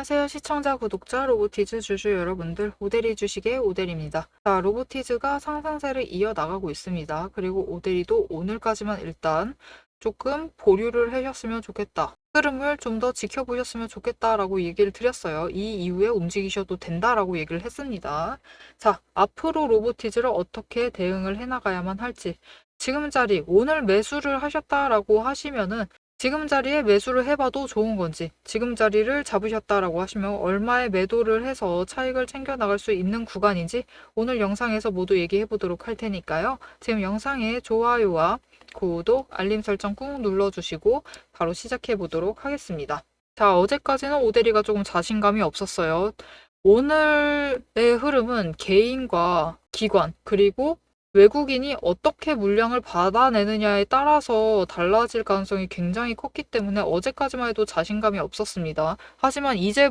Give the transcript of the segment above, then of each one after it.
안녕하세요. 시청자, 구독자, 로보티즈 주주 여러분들, 오데리 주식의 오데리입니다. 자, 로보티즈가 상승세를 이어나가고 있습니다. 그리고 오데리도 오늘까지만 일단 조금 보류를 하셨으면 좋겠다. 흐름을 좀 더 지켜보셨으면 좋겠다라고 얘기를 드렸어요. 이 이후에 움직이셔도 된다라고 얘기를 했습니다. 자, 앞으로 로보티즈를 어떻게 대응을 해나가야만 할지. 지금 자리, 오늘 매수를 하셨다라고 하시면은 지금 자리에 매수를 해봐도 좋은 건지, 지금 자리를 잡으셨다라고 하시면 얼마에 매도를 해서 차익을 챙겨 나갈 수 있는 구간인지 오늘 영상에서 모두 얘기해 보도록 할 테니까요. 지금 영상에 좋아요와 구독, 알림 설정 꾹 눌러주시고 바로 시작해 보도록 하겠습니다. 자, 어제까지는 오데리가 조금 자신감이 없었어요. 오늘의 흐름은 개인과 기관, 그리고 외국인이 어떻게 물량을 받아내느냐에 따라서 달라질 가능성이 굉장히 컸기 때문에 어제까지만 해도 자신감이 없었습니다. 하지만 이제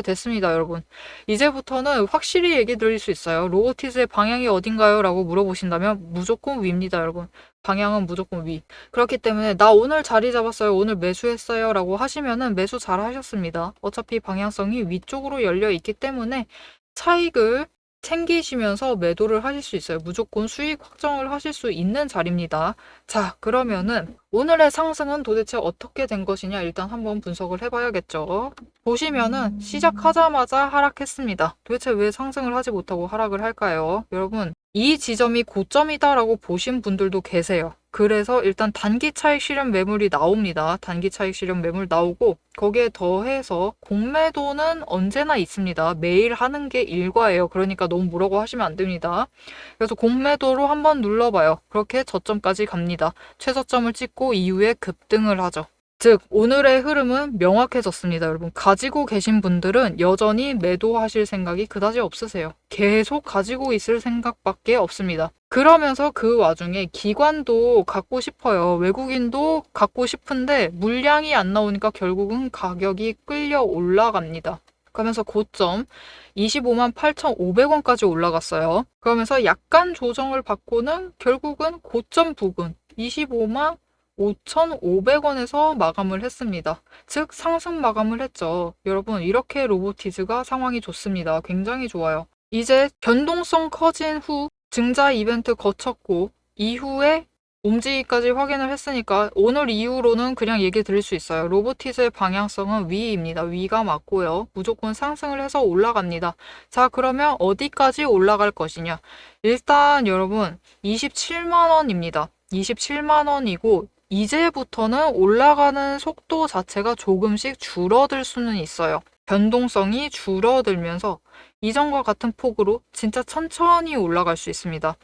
됐습니다, 여러분. 이제부터는 확실히 얘기 드릴 수 있어요. 로보티즈의 방향이 어딘가요? 라고 물어보신다면 무조건 위입니다, 여러분. 방향은 무조건 위. 그렇기 때문에 나 오늘 자리 잡았어요. 오늘 매수했어요. 라고 하시면은 매수 잘 하셨습니다. 어차피 방향성이 위쪽으로 열려 있기 때문에 차익을 챙기시면서 매도를 하실 수 있어요. 무조건 수익 확정을 하실 수 있는 자리입니다. 자, 그러면은 오늘의 상승은 도대체 어떻게 된 것이냐 일단 한번 분석을 해봐야겠죠. 보시면은 시작하자마자 하락했습니다. 도대체 왜 상승을 하지 못하고 하락을 할까요? 여러분, 이 지점이 고점이다라고 보신 분들도 계세요. 그래서 일단 단기 차익 실현 매물이 나옵니다. 단기 차익 실현 매물 나오고 거기에 더해서 공매도는 언제나 있습니다. 매일 하는 게 일과예요. 그러니까 너무 뭐라고 하시면 안 됩니다. 그래서 공매도로 한번 눌러봐요. 그렇게 저점까지 갑니다. 최저점을 찍고 이후에 급등을 하죠. 즉 오늘의 흐름은 명확해졌습니다. 여러분, 가지고 계신 분들은 여전히 매도하실 생각이 그다지 없으세요. 계속 가지고 있을 생각밖에 없습니다. 그러면서 그 와중에 기관도 갖고 싶어요. 외국인도 갖고 싶은데 물량이 안 나오니까 결국은 가격이 끌려 올라갑니다. 그러면서 고점 25만 8,500원까지 올라갔어요. 그러면서 약간 조정을 받고는 결국은 고점 부근 25만 5,500원에서 마감을 했습니다. 즉 상승 마감을 했죠. 여러분, 이렇게 로보티즈가 상황이 좋습니다. 굉장히 좋아요. 이제 변동성 커진 후 증자 이벤트 거쳤고 이후에 움직이기까지 확인을 했으니까 오늘 이후로는 그냥 얘기 드릴 수 있어요. 로보티즈의 방향성은 위입니다. 위가 맞고요. 무조건 상승을 해서 올라갑니다. 자, 그러면 어디까지 올라갈 것이냐? 일단 여러분 27만 원입니다. 27만 원이고 이제부터는 올라가는 속도 자체가 조금씩 줄어들 수는 있어요. 변동성이 줄어들면서 이전과 같은 폭으로 진짜 천천히 올라갈 수 있습니다.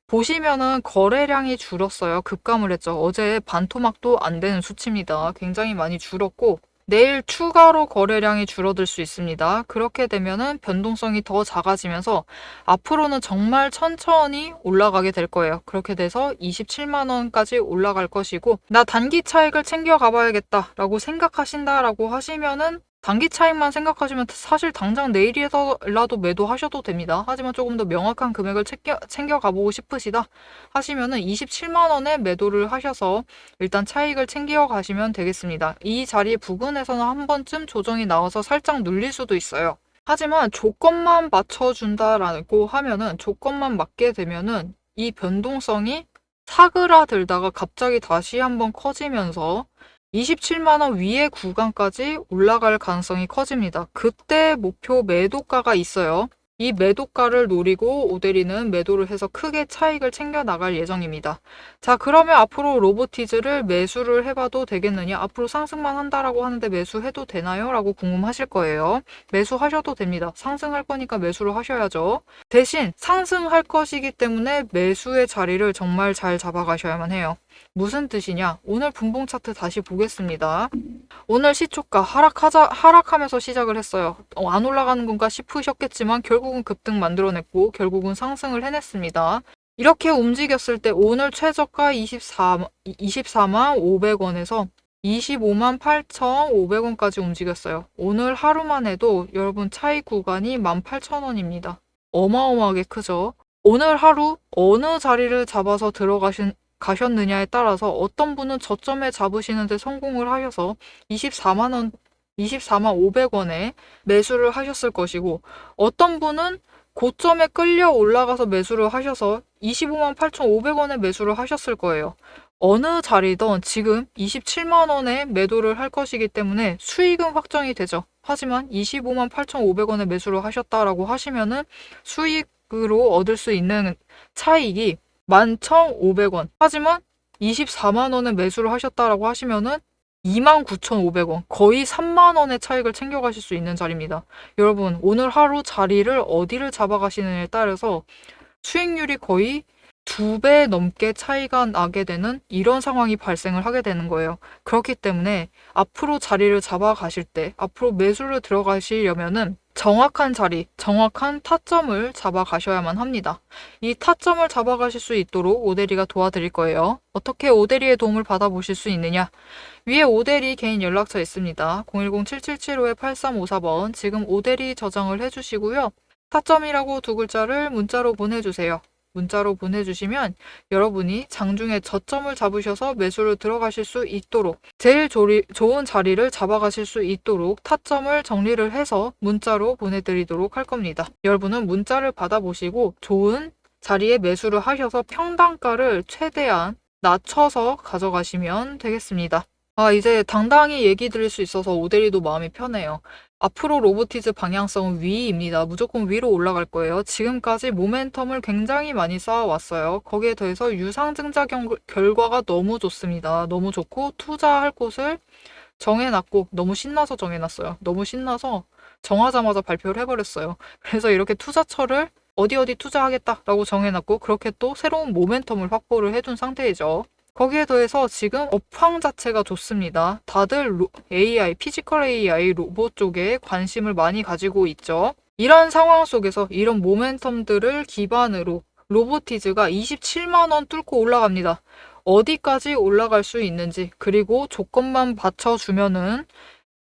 보시면은 거래량이 줄었어요. 급감을 했죠. 어제 반토막도 안 되는 수치입니다. 굉장히 많이 줄었고 내일 추가로 거래량이 줄어들 수 있습니다. 그렇게 되면은 변동성이 더 작아지면서 앞으로는 정말 천천히 올라가게 될 거예요. 그렇게 돼서 27만 원까지 올라갈 것이고 나 단기 차익을 챙겨 가봐야겠다라고 생각하신다라고 하시면은 단기 차익만 생각하시면 사실 당장 내일이라도 매도하셔도 됩니다. 하지만 조금 더 명확한 금액을 챙겨 가보고 싶으시다 하시면은 27만 원에 매도를 하셔서 일단 차익을 챙겨 가시면 되겠습니다. 이 자리 부근에서는 한 번쯤 조정이 나와서 살짝 눌릴 수도 있어요. 하지만 조건만 맞춰준다라고 하면은 조건만 맞게 되면은 이 변동성이 사그라들다가 갑자기 다시 한번 커지면서 27만 원 위의 구간까지 올라갈 가능성이 커집니다. 그때 목표 매도가가 있어요. 이 매도가를 노리고 오데리는 매도를 해서 크게 차익을 챙겨 나갈 예정입니다. 자, 그러면 앞으로 로보티즈를 매수를 해봐도 되겠느냐? 앞으로 상승만 한다라고 하는데 매수해도 되나요? 라고 궁금하실 거예요. 매수하셔도 됩니다. 상승할 거니까 매수를 하셔야죠. 대신 상승할 것이기 때문에 매수의 자리를 정말 잘 잡아가셔야만 해요. 무슨 뜻이냐? 오늘 분봉 차트 다시 보겠습니다. 오늘 시초가 하락하면서 시작을 했어요. 안 올라가는 건가 싶으셨겠지만 결국은 급등 만들어냈고 결국은 상승을 해냈습니다. 이렇게 움직였을 때 오늘 최저가 24만 500원에서 25만 8,500원까지 움직였어요. 오늘 하루만 해도 여러분 차익 구간이 18,000원입니다. 어마어마하게 크죠? 오늘 하루 어느 자리를 잡아서 가셨느냐에 따라서 어떤 분은 저점에 잡으시는데 성공을 하셔서 24만 원 24만 500원에 매수를 하셨을 것이고, 어떤 분은 고점에 끌려 올라가서 매수를 하셔서 25만 8,500원에 매수를 하셨을 거예요. 어느 자리든 지금 27만 원에 매도를 할 것이기 때문에 수익은 확정이 되죠. 하지만 25만 8,500원에 매수를 하셨다라고 하시면은 수익으로 얻을 수 있는 차익이 11,500원. 하지만 24만 원에 매수를 하셨다라고 하시면은 29,500원, 거의 3만 원의 차익을 챙겨가실 수 있는 자리입니다. 여러분, 오늘 하루 자리를 어디를 잡아가시느냐에 따라서 수익률이 거의 2배 넘게 차이가 나게 되는 이런 상황이 발생을 하게 되는 거예요. 그렇기 때문에 앞으로 자리를 잡아가실 때, 앞으로 매수를 들어가시려면은 정확한 자리, 정확한 타점을 잡아가셔야만 합니다. 이 타점을 잡아가실 수 있도록 오대리가 도와드릴 거예요. 어떻게 오대리의 도움을 받아보실 수 있느냐? 위에 오대리 개인 연락처 있습니다. 010-7775-8354번 지금 오대리 저장을 해주시고요. 타점이라고 두 글자를 문자로 보내주세요. 문자로 보내주시면 여러분이 장중에 저점을 잡으셔서 매수를 들어가실 수 있도록, 제일 좋은 자리를 잡아가실 수 있도록 타점을 정리를 해서 문자로 보내드리도록 할 겁니다. 여러분은 문자를 받아보시고 좋은 자리에 매수를 하셔서 평단가를 최대한 낮춰서 가져가시면 되겠습니다. 이제 당당히 얘기 드릴 수 있어서 오대리도 마음이 편해요. 앞으로 로보티즈 방향성은 위입니다. 무조건 위로 올라갈 거예요. 지금까지 모멘텀을 굉장히 많이 쌓아왔어요. 거기에 더해서 유상증자 결과가 너무 좋습니다. 너무 좋고 투자할 곳을 정해놨고, 너무 신나서 정해놨어요. 너무 신나서 정하자마자 발표를 해버렸어요. 그래서 이렇게 투자처를 어디 투자하겠다라고 정해놨고, 그렇게 또 새로운 모멘텀을 확보를 해둔 상태이죠. 거기에 더해서 지금 업황 자체가 좋습니다. 다들 AI, 피지컬 AI, 로봇 쪽에 관심을 많이 가지고 있죠. 이런 상황 속에서 이런 모멘텀들을 기반으로 로보티즈가 27만 원 뚫고 올라갑니다. 어디까지 올라갈 수 있는지, 그리고 조건만 받쳐주면은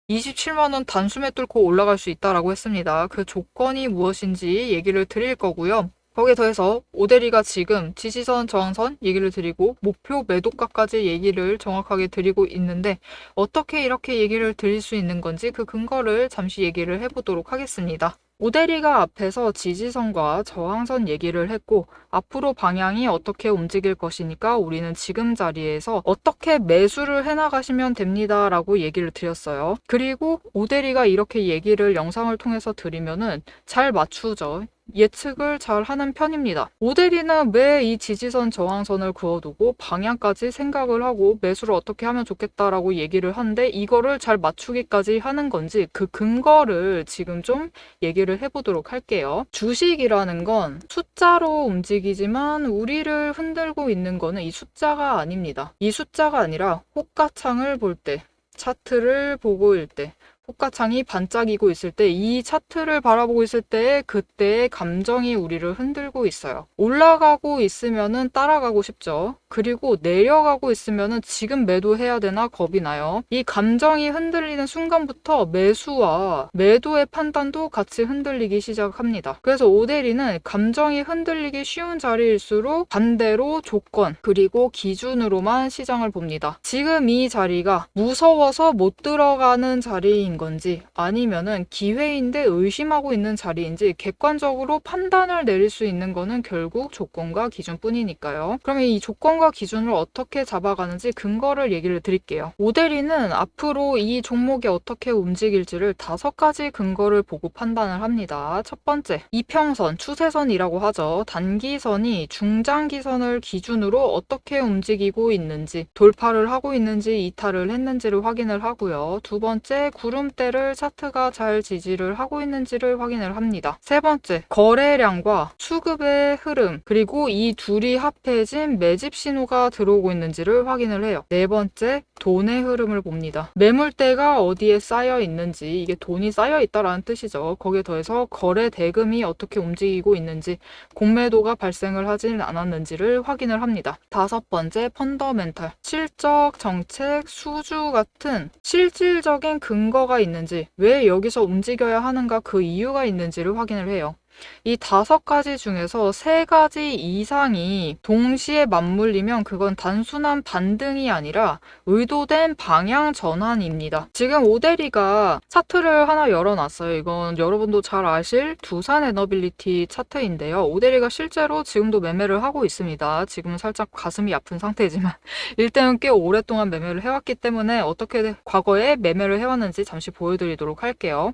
27만 원 단숨에 뚫고 올라갈 수 있다라고 했습니다. 그 조건이 무엇인지 얘기를 드릴 거고요. 거기에 더해서 오대리가 지금 지지선, 저항선 얘기를 드리고 목표 매도가까지 얘기를 정확하게 드리고 있는데, 어떻게 이렇게 얘기를 드릴 수 있는 건지 그 근거를 잠시 얘기를 해보도록 하겠습니다. 오대리가 앞에서 지지선과 저항선 얘기를 했고, 앞으로 방향이 어떻게 움직일 것이니까 우리는 지금 자리에서 어떻게 매수를 해나가시면 됩니다 라고 얘기를 드렸어요. 그리고 오대리가 이렇게 얘기를 영상을 통해서 드리면은 잘 맞추죠. 예측을 잘 하는 편입니다. 오대리는 왜 이 지지선 저항선을 그어두고 방향까지 생각을 하고 매수를 어떻게 하면 좋겠다라고 얘기를 하는데, 이거를 잘 맞추기까지 하는 건지 그 근거를 지금 좀 얘기를 해보도록 할게요. 주식이라는 건 숫자로 움직이지만 우리를 흔들고 있는 거는 이 숫자가 아닙니다. 이 숫자가 아니라 호가창을 볼 때, 차트를 보고 있을 때, 호가창이 반짝이고 있을 때, 이 차트를 바라보고 있을 때 그때의 감정이 우리를 흔들고 있어요. 올라가고 있으면은 따라가고 싶죠. 그리고 내려가고 있으면은 지금 매도해야 되나 겁이 나요. 이 감정이 흔들리는 순간부터 매수와 매도의 판단도 같이 흔들리기 시작합니다. 그래서 오대리는 감정이 흔들리기 쉬운 자리일수록 반대로 조건 그리고 기준으로만 시장을 봅니다. 지금 이 자리가 무서워서 못 들어가는 자리인 건지, 아니면은 기회인데 의심하고 있는 자리인지 객관적으로 판단을 내릴 수 있는 거는 결국 조건과 기준뿐이니까요. 그러면 이 조건과 기준을 어떻게 잡아가는지 근거를 얘기를 드릴게요. 오대리는 앞으로 이 종목이 어떻게 움직일지를 5가지 근거를 보고 판단을 합니다. 첫 번째, 이평선, 추세선이라고 하죠. 단기선이 중장기선을 기준으로 어떻게 움직이고 있는지, 돌파를 하고 있는지 이탈을 했는지를 확인을 하고요. 두 번째, 구름대를 차트가 잘 지지를 하고 있는지를 확인을 합니다. 세 번째, 거래량과 수급의 흐름, 그리고 이 둘이 합해진 매집 신호가 들어오고 있는지를 확인을 해요. 네 번째, 돈의 흐름을 봅니다. 매물대가 어디에 쌓여 있는지, 이게 돈이 쌓여 있다라는 뜻이죠. 거기에 더해서 거래 대금이 어떻게 움직이고 있는지, 공매도가 발생을 하진 않았는지를 확인을 합니다. 다섯 번째, 펀더멘탈, 실적, 정책, 수주 같은 실질적인 근거가 있는지, 왜 여기서 움직여야 하는가 그 이유가 있는지를 확인을 해요. 이 5가지 중에서 3가지 이상이 동시에 맞물리면 그건 단순한 반등이 아니라 의도된 방향 전환입니다. 지금 오데리가 차트를 하나 열어놨어요. 이건 여러분도 잘 아실 두산 에너빌리티 차트인데요. 오데리가 실제로 지금도 매매를 하고 있습니다. 지금은 살짝 가슴이 아픈 상태지만 일단은 꽤 오랫동안 매매를 해왔기 때문에 어떻게 과거에 매매를 해왔는지 잠시 보여드리도록 할게요.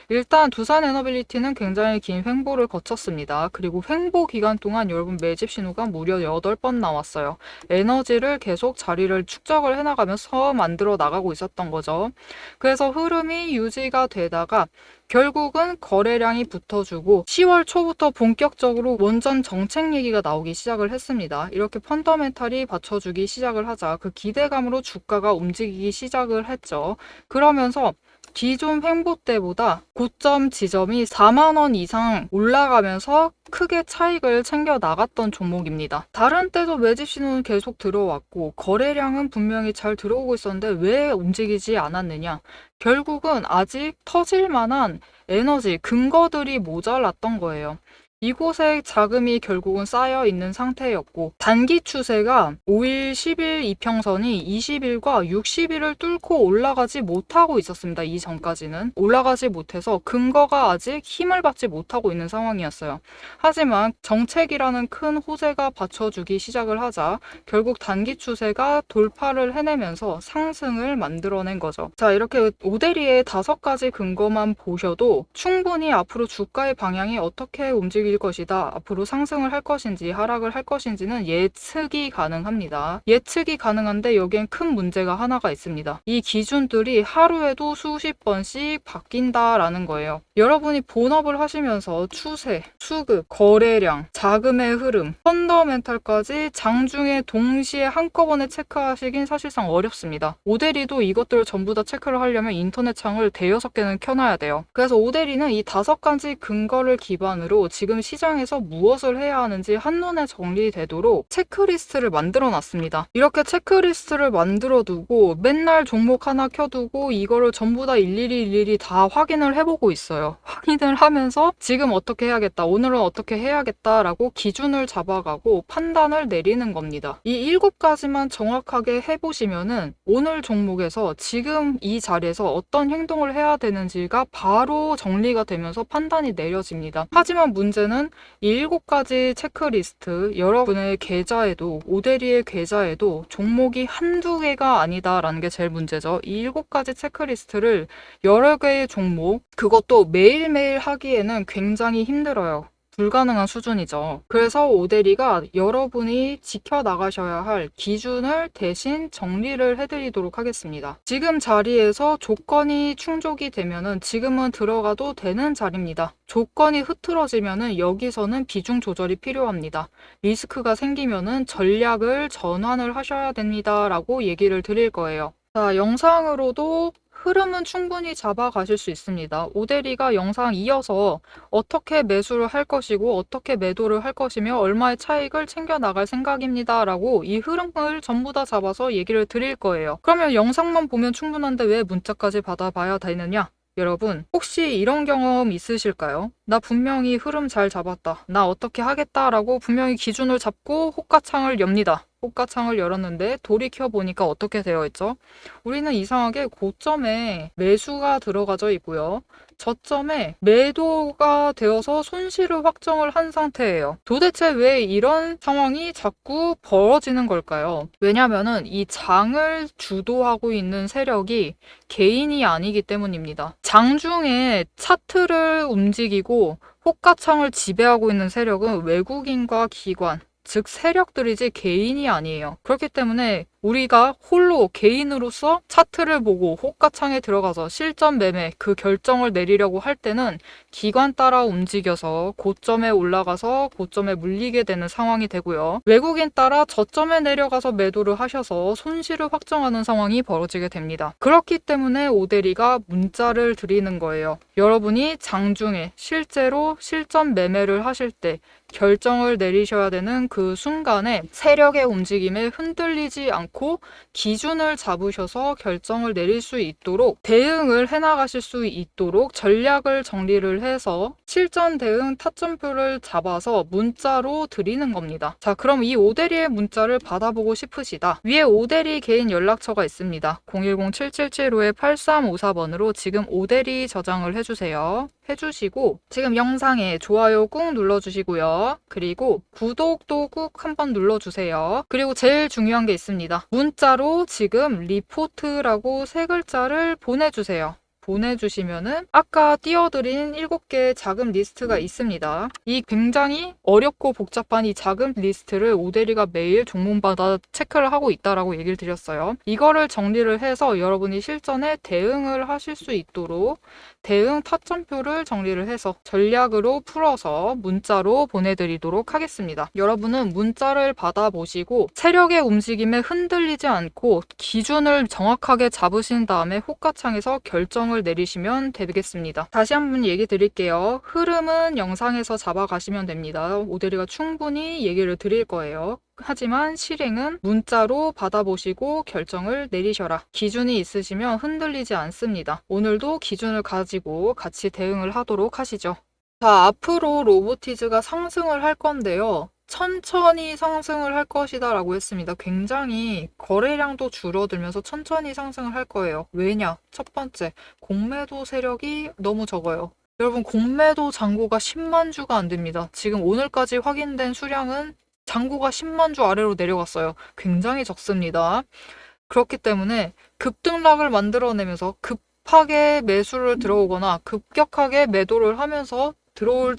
일단 두산 에너빌리티는 굉장히 긴 횡보를 거쳤습니다. 그리고 횡보 기간 동안 여러분 매집 신호가 무려 8번 나왔어요. 에너지를 계속 자리를 축적을 해나가면서 만들어 나가고 있었던 거죠. 그래서 흐름이 유지가 되다가 결국은 거래량이 붙어주고 10월 초부터 본격적으로 원전 정책 얘기가 나오기 시작을 했습니다. 이렇게 펀더멘탈이 받쳐주기 시작을 하자 그 기대감으로 주가가 움직이기 시작을 했죠. 그러면서 기존 횡보 때보다 고점 지점이 4만 원 이상 올라가면서 크게 차익을 챙겨 나갔던 종목입니다. 다른 때도 매집 신호는 계속 들어왔고 거래량은 분명히 잘 들어오고 있었는데 왜 움직이지 않았느냐? 결국은 아직 터질 만한 에너지, 근거들이 모자랐던 거예요. 이곳에 자금이 결국은 쌓여 있는 상태였고 단기 추세가 5일, 10일 이평선이 20일과 60일을 뚫고 올라가지 못하고 있었습니다. 이전까지는 올라가지 못해서 근거가 아직 힘을 받지 못하고 있는 상황이었어요. 하지만 정책이라는 큰 호재가 받쳐주기 시작을 하자 결국 단기 추세가 돌파를 해내면서 상승을 만들어낸 거죠. 자, 이렇게 오데리의 5가지 근거만 보셔도 충분히 앞으로 주가의 방향이 어떻게 움직일 것이다. 앞으로 상승을 할 것인지 하락을 할 것인지는 예측이 가능합니다. 예측이 가능한데 여기엔 큰 문제가 하나가 있습니다. 이 기준들이 하루에도 수십 번씩 바뀐다라는 거예요. 여러분이 본업을 하시면서 추세, 수급, 거래량, 자금의 흐름, 펀더멘탈까지 장중에 동시에 한꺼번에 체크하시긴 사실상 어렵습니다. 오데리도 이것들을 전부 다 체크를 하려면 인터넷 창을 5-6개는 켜놔야 돼요. 그래서 오데리는 이 5가지 근거를 기반으로 지금 시장에서 무엇을 해야 하는지 한눈에 정리되도록 체크리스트를 만들어 놨습니다. 이렇게 체크리스트를 만들어 두고 맨날 종목 하나 켜두고 이거를 전부 다 일일이 다 확인을 해보고 있어요. 확인을 하면서 지금 어떻게 해야겠다, 오늘은 어떻게 해야겠다라고 기준을 잡아가고 판단을 내리는 겁니다. 이 7가지만 정확하게 해보시면은 오늘 종목에서 지금 이 자리에서 어떤 행동을 해야 되는지가 바로 정리가 되면서 판단이 내려집니다. 하지만 문제는 이 7가지 체크리스트 여러분의 계좌에도 오데리의 계좌에도 종목이 한두 개가 아니다라는 게 제일 문제죠. 이 7가지 체크리스트를 여러 개의 종목 그것도 매일매일 하기에는 굉장히 힘들어요. 불가능한 수준이죠. 그래서 오데리가 여러분이 지켜나가셔야 할 기준을 대신 정리를 해드리도록 하겠습니다. 지금 자리에서 조건이 충족이 되면은 지금은 들어가도 되는 자리입니다. 조건이 흐트러지면은 여기서는 비중 조절이 필요합니다. 리스크가 생기면은 전략을 전환을 하셔야 됩니다. 라고 얘기를 드릴 거예요. 자, 영상으로도 흐름은 충분히 잡아가실 수 있습니다. 오데리가 영상 이어서 어떻게 매수를 할 것이고 어떻게 매도를 할 것이며 얼마의 차익을 챙겨 나갈 생각입니다. 라고 이 흐름을 전부 다 잡아서 얘기를 드릴 거예요. 그러면 영상만 보면 충분한데 왜 문자까지 받아봐야 되느냐? 여러분, 혹시 이런 경험 있으실까요? 나 분명히 흐름 잘 잡았다. 나 어떻게 하겠다라고 분명히 기준을 잡고 호가창을 엽니다. 호가창을 열었는데 돌이켜보니까 어떻게 되어 있죠? 우리는 이상하게 고점에 매수가 들어가져 있고요. 저점에 매도가 되어서 손실을 확정을 한 상태예요. 도대체 왜 이런 상황이 자꾸 벌어지는 걸까요? 왜냐면은 이 장을 주도하고 있는 세력이 개인이 아니기 때문입니다. 장중에 차트를 움직이고 호가창을 지배하고 있는 세력은 외국인과 기관, 즉 세력들이지 개인이 아니에요. 그렇기 때문에 우리가 홀로 개인으로서 차트를 보고 호가창에 들어가서 실전 매매 그 결정을 내리려고 할 때는 기관 따라 움직여서 고점에 올라가서 고점에 물리게 되는 상황이 되고요. 외국인 따라 저점에 내려가서 매도를 하셔서 손실을 확정하는 상황이 벌어지게 됩니다. 그렇기 때문에 오데리가 문자를 드리는 거예요. 여러분이 장중에 실제로 실전 매매를 하실 때 결정을 내리셔야 되는 그 순간에 세력의 움직임에 흔들리지 않고 놓고 기준을 잡으셔서 결정을 내릴 수 있도록 대응을 해나가실 수 있도록 전략을 정리를 해서 실전 대응 타점표를 잡아서 문자로 드리는 겁니다. 자, 그럼 이 오대리의 문자를 받아보고 싶으시다. 위에 오대리 개인 연락처가 있습니다. 010-7775-8354번으로 지금 오대리 저장을 해주세요. 해주시고 지금 영상에 좋아요 꾹 눌러주시고요. 그리고 구독도 꾹 한번 눌러주세요. 그리고 제일 중요한 게 있습니다. 문자로 지금 리포트라고 세 글자를 보내주세요. 보내주시면은 아까 띄워드린 7개의 작은 리스트가 있습니다. 이 굉장히 어렵고 복잡한 이 작은 리스트를 오대리가 매일 종문마다 체크를 하고 있다라고 얘기를 드렸어요. 이거를 정리를 해서 여러분이 실전에 대응을 하실 수 있도록 대응 타점표를 정리를 해서 전략으로 풀어서 문자로 보내드리도록 하겠습니다. 여러분은 문자를 받아보시고 세력의 움직임에 흔들리지 않고 기준을 정확하게 잡으신 다음에 호가창에서 결정을 내리시면 되겠습니다. 다시 한번 얘기 드릴게요. 흐름은 영상에서 잡아가시면 됩니다. 오대리가 충분히 얘기를 드릴 거예요. 하지만 실행은 문자로 받아보시고 결정을 내리셔라. 기준이 있으시면 흔들리지 않습니다. 오늘도 기준을 가지고 같이 대응을 하도록 하시죠. 자, 앞으로 로보티즈가 상승을 할 건데요. 천천히 상승을 할 것이다 라고 했습니다. 굉장히 거래량도 줄어들면서 천천히 상승을 할 거예요. 왜냐? 첫 번째, 공매도 세력이 너무 적어요. 여러분, 공매도 잔고가 10만 주가 안 됩니다. 지금 오늘까지 확인된 수량은 잔고가 10만 주 아래로 내려갔어요. 굉장히 적습니다. 그렇기 때문에 급등락을 만들어내면서 급하게 매수를 들어오거나 급격하게 매도를 하면서 들어올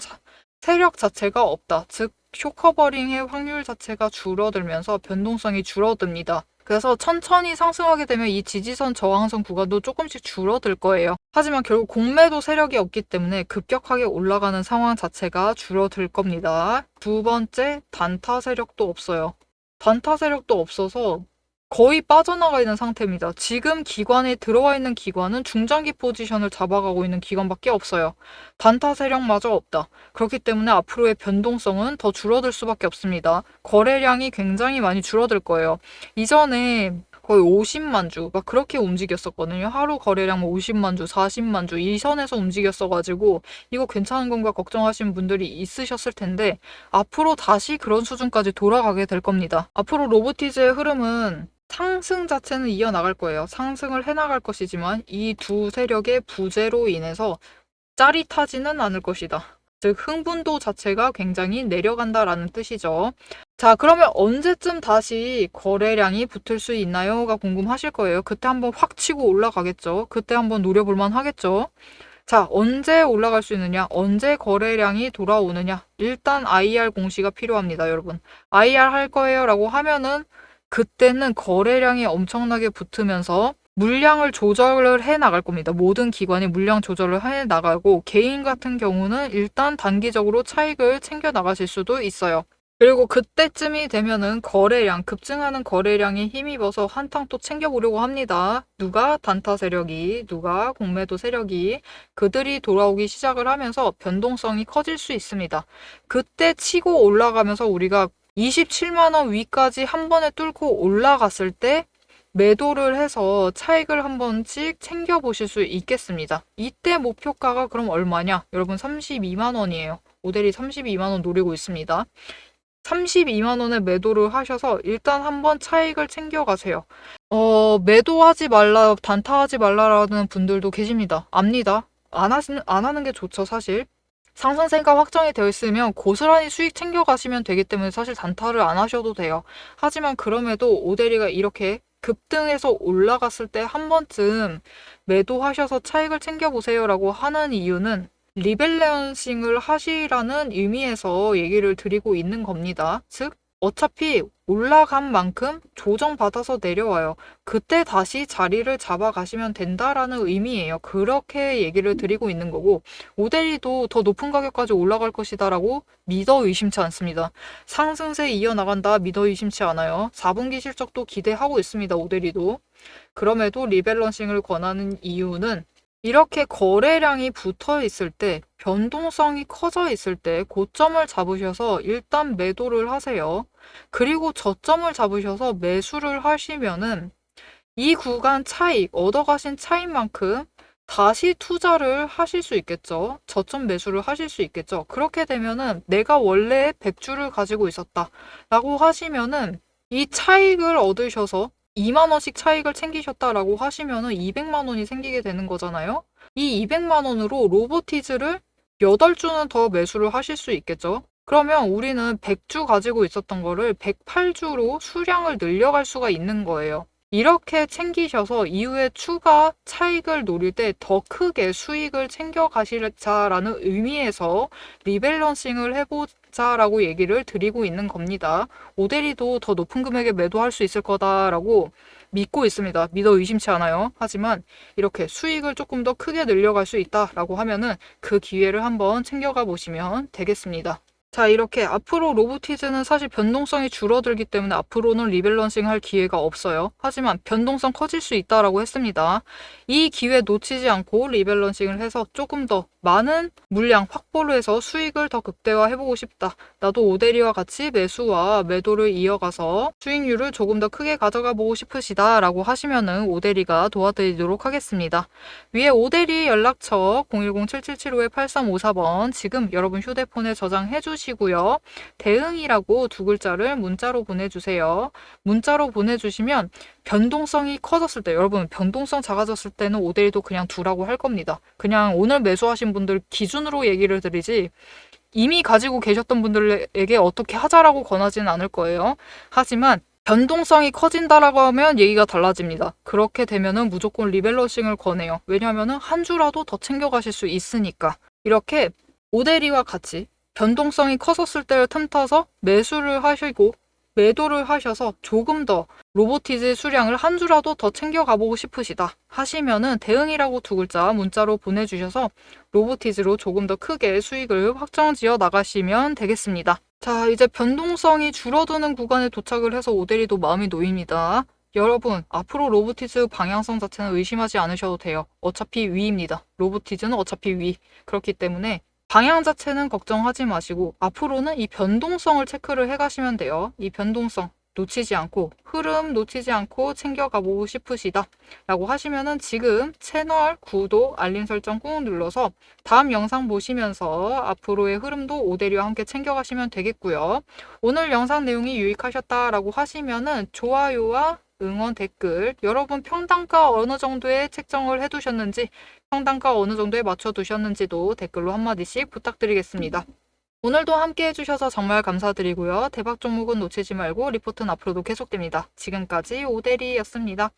세력 자체가 없다. 즉 쇼커버링의 확률 자체가 줄어들면서 변동성이 줄어듭니다. 그래서 천천히 상승하게 되면 이 지지선 저항선 구간도 조금씩 줄어들 거예요. 하지만 결국 공매도 세력이 없기 때문에 급격하게 올라가는 상황 자체가 줄어들 겁니다. 두 번째, 단타 세력도 없어요. 단타 세력도 없어서 거의 빠져나가 있는 상태입니다. 지금 기관에 들어와 있는 기관은 중장기 포지션을 잡아가고 있는 기관밖에 없어요. 단타 세력마저 없다. 그렇기 때문에 앞으로의 변동성은 더 줄어들 수밖에 없습니다. 거래량이 굉장히 많이 줄어들 거예요. 이전에 거의 50만 주 막 그렇게 움직였었거든요. 하루 거래량 50만 주, 40만 주 이 선에서 움직였어가지고 이거 괜찮은 건가 걱정하시는 분들이 있으셨을 텐데 앞으로 다시 그런 수준까지 돌아가게 될 겁니다. 앞으로 로보티즈의 흐름은 상승 자체는 이어나갈 거예요. 상승을 해나갈 것이지만 이 두 세력의 부재로 인해서 짜릿하지는 않을 것이다. 즉 흥분도 자체가 굉장히 내려간다라는 뜻이죠. 자, 그러면 언제쯤 다시 거래량이 붙을 수 있나요?가 궁금하실 거예요. 그때 한번 확 치고 올라가겠죠. 그때 한번 노려볼만 하겠죠. 자, 언제 올라갈 수 있느냐? 언제 거래량이 돌아오느냐? 일단 IR 공시가 필요합니다, 여러분. IR 할 거예요 라고 하면은 그때는 거래량이 엄청나게 붙으면서 물량을 조절을 해 나갈 겁니다. 모든 기관이 물량 조절을 해 나가고 개인 같은 경우는 일단 단기적으로 차익을 챙겨 나가실 수도 있어요. 그리고 그때쯤이 되면은 거래량, 급증하는 거래량에 힘입어서 한탕 또 챙겨보려고 합니다. 누가 단타 세력이, 누가 공매도 세력이 그들이 돌아오기 시작을 하면서 변동성이 커질 수 있습니다. 그때 치고 올라가면서 우리가 27만 원 위까지 한 번에 뚫고 올라갔을 때 매도를 해서 차익을 한 번씩 챙겨보실 수 있겠습니다. 이때 목표가가 그럼 얼마냐? 여러분 32만 원이에요. 오대리 32만 원 노리고 있습니다. 32만 원에 매도를 하셔서 일단 한번 차익을 챙겨가세요. 매도하지 말라, 단타하지 말라라는 분들도 계십니다. 압니다. 안 하는 게 좋죠, 사실. 상승세가 확정이 되어 있으면 고스란히 수익 챙겨가시면 되기 때문에 사실 단타를 안 하셔도 돼요. 하지만 그럼에도 오대리가 이렇게 급등해서 올라갔을 때 한 번쯤 매도하셔서 차익을 챙겨보세요라고 하는 이유는 리밸런싱을 하시라는 의미에서 얘기를 드리고 있는 겁니다. 즉 어차피 올라간 만큼 조정받아서 내려와요. 그때 다시 자리를 잡아가시면 된다라는 의미예요. 그렇게 얘기를 드리고 있는 거고 오대리도 더 높은 가격까지 올라갈 것이다 라고 믿어 의심치 않습니다. 상승세 이어나간다 믿어 의심치 않아요. 4분기 실적도 기대하고 있습니다. 오대리도. 그럼에도 리밸런싱을 권하는 이유는 이렇게 거래량이 붙어 있을 때, 변동성이 커져 있을 때 고점을 잡으셔서 일단 매도를 하세요. 그리고 저점을 잡으셔서 매수를 하시면은 이 구간 차익, 얻어가신 차익만큼 다시 투자를 하실 수 있겠죠. 저점 매수를 하실 수 있겠죠. 그렇게 되면은 내가 원래 100주를 가지고 있었다 라고 하시면은 이 차익을 얻으셔서 2만 원씩 차익을 챙기셨다라고 하시면은 200만 원이 생기게 되는 거잖아요. 이 200만 원으로 로보티즈를 8주는 더 매수를 하실 수 있겠죠. 그러면 우리는 100주 가지고 있었던 거를 108주로 수량을 늘려갈 수가 있는 거예요. 이렇게 챙기셔서 이후에 추가 차익을 노릴 때 더 크게 수익을 챙겨 가시자라는 의미에서 리밸런싱을 해보자라고 얘기를 드리고 있는 겁니다. 오데리도 더 높은 금액에 매도할 수 있을 거다라고 믿고 있습니다. 믿어 의심치 않아요. 하지만 이렇게 수익을 조금 더 크게 늘려갈 수 있다라고 하면은 그 기회를 한번 챙겨가 보시면 되겠습니다. 자, 이렇게 앞으로 로보티즈는 사실 변동성이 줄어들기 때문에 앞으로는 리밸런싱 할 기회가 없어요. 하지만 변동성 커질 수 있다라고 했습니다. 이 기회 놓치지 않고 리밸런싱을 해서 조금 더 많은 물량 확보를 해서 수익을 더 극대화해보고 싶다. 나도 오데리와 같이 매수와 매도를 이어가서 수익률을 조금 더 크게 가져가 보고 싶으시다 라고 하시면은 오데리가 도와드리도록 하겠습니다. 위에 오데리 연락처 010-7775-8354번 지금 여러분 휴대폰에 저장해 주시고요. 대응이라고 두 글자를 문자로 보내주세요. 문자로 보내주시면 변동성이 커졌을 때, 여러분 변동성 작아졌을 때는 오데리도 그냥 두라고 할 겁니다. 그냥 오늘 매수하신 분들 기준으로 얘기를 드리지 이미 가지고 계셨던 분들에게 어떻게 하자라고 권하지는 않을 거예요. 하지만 변동성이 커진다라고 하면 얘기가 달라집니다. 그렇게 되면은 무조건 리밸런싱을 권해요. 왜냐하면은 한 주라도 더 챙겨가실 수 있으니까. 이렇게 오데리와 같이 변동성이 커졌을 때를 틈타서 매수를 하시고 매도를 하셔서 조금 더 로보티즈 수량을 한 주라도 더 챙겨가보고 싶으시다 하시면은 대응이라고 두 글자 문자로 보내주셔서 로보티즈로 조금 더 크게 수익을 확정지어 나가시면 되겠습니다. 자, 이제 변동성이 줄어드는 구간에 도착을 해서 오데리도 마음이 놓입니다. 여러분, 앞으로 로보티즈 방향성 자체는 의심하지 않으셔도 돼요. 어차피 위입니다. 로보티즈는 어차피 위. 그렇기 때문에 방향 자체는 걱정하지 마시고 앞으로는 이 변동성을 체크를 해가시면 돼요. 이 변동성 놓치지 않고 흐름 놓치지 않고 챙겨가보고 싶으시다 라고 하시면은 지금 채널 구독 알림 설정 꾹 눌러서 다음 영상 보시면서 앞으로의 흐름도 오데리와 함께 챙겨가시면 되겠고요. 오늘 영상 내용이 유익하셨다 라고 하시면은 좋아요와 응원 댓글, 여러분 평단가 어느 정도에 책정을 해두셨는지, 평단가 어느 정도에 맞춰두셨는지도 댓글로 한마디씩 부탁드리겠습니다. 오늘도 함께 해주셔서 정말 감사드리고요. 대박 종목은 놓치지 말고 리포트는 앞으로도 계속됩니다. 지금까지 오데리였습니다.